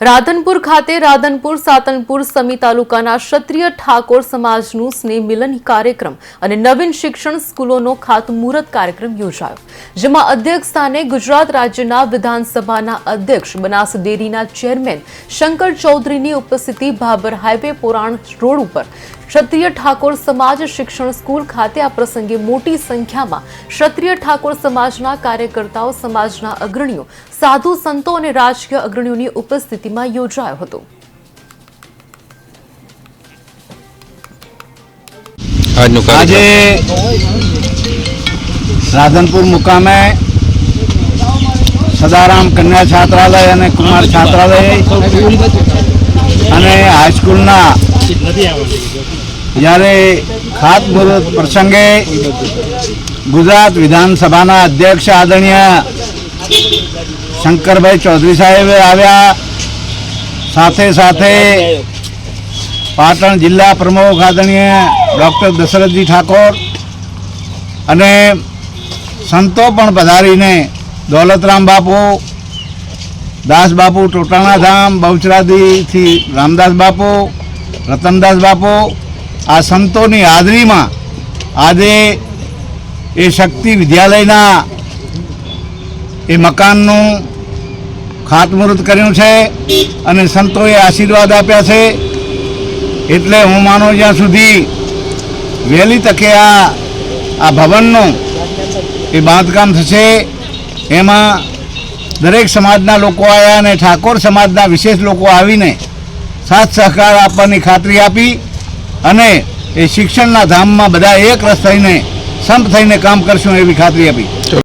રાધનપુર ખાતે રાધનપુર સાતનપુર સમી તાલુકાના ક્ષત્રિય ઠાકોર સમાજનું સ્નેહ મિલન કાર્યક્રમ અને નવીન શિક્ષણ સ્કૂલોનો ખાતમુહૂર્ત કાર્યક્રમ યોજાયો, જેમાં અધ્યક્ષ સ્થાને ગુજરાત રાજ્યના વિધાનસભાના અધ્યક્ષ, બનાસ ડેરીના ચેરમેન શંકર ચૌધરીની ઉપસ્થિતિ ભાભર હાઈવે પોરાણ રોડ ઉપર ક્ષત્રિય ઠાકોર સમાજ શિક્ષણ સ્કૂલ ખાતે આ પ્રસંગે મોટી સંખ્યામાં ક્ષત્રિય ઠાકોર સમાજના કાર્યકર્તાઓ, સમાજના અગ્રણીઓ, સાધુ સંતો અને રાજકીય અગ્રણીઓની ઉપસ્થિતિમાં યોજાયો હતો। આજે રાધનપુર મુકામે સદારામ કન્યા છાત્રાલય અને કુમાર છાત્રાલય અને હાઈસ્કૂલના જ્યારે ખાતમુહૂર્ત પ્રસંગે ગુજરાત વિધાનસભાના અધ્યક્ષ આદરણીય શંકરભાઈ ચૌધરી સાહેબે આવ્યા, સાથે સાથે પાટણ જિલ્લા પ્રમુખ આદરણીય ડૉક્ટર દશરથજી ઠાકોર અને સંતો પણ પધારીને દોલતરામ બાપુ, દાસ બાપુ ટોટાણા ધામ, બહુચરાજીથી રામદાસ બાપુ, રતનદાસ બાપુ, આ સંતોની હાજરીમાં આજે એ શક્તિ વિદ્યાલયના એ મકાનનું ખાતમુહૂર્ત કર્યું છે અને સંતોએ આશીર્વાદ આપ્યા છે। એટલે હું માનું જ્યાં સુધી વહેલી તકે આ ભવનનું એ બાંધકામ થશે, એમાં દરેક સમાજના લોકો આવ્યા અને ઠાકોર સમાજના વિશેષ લોકો આવીને સાથ સહકાર આપવાની ખાતરી આપી અને એ શિક્ષણના ધામમાં બધા એક રસ થઈને સંપ થઈને કામ કરશું એવી ખાતરી આપી।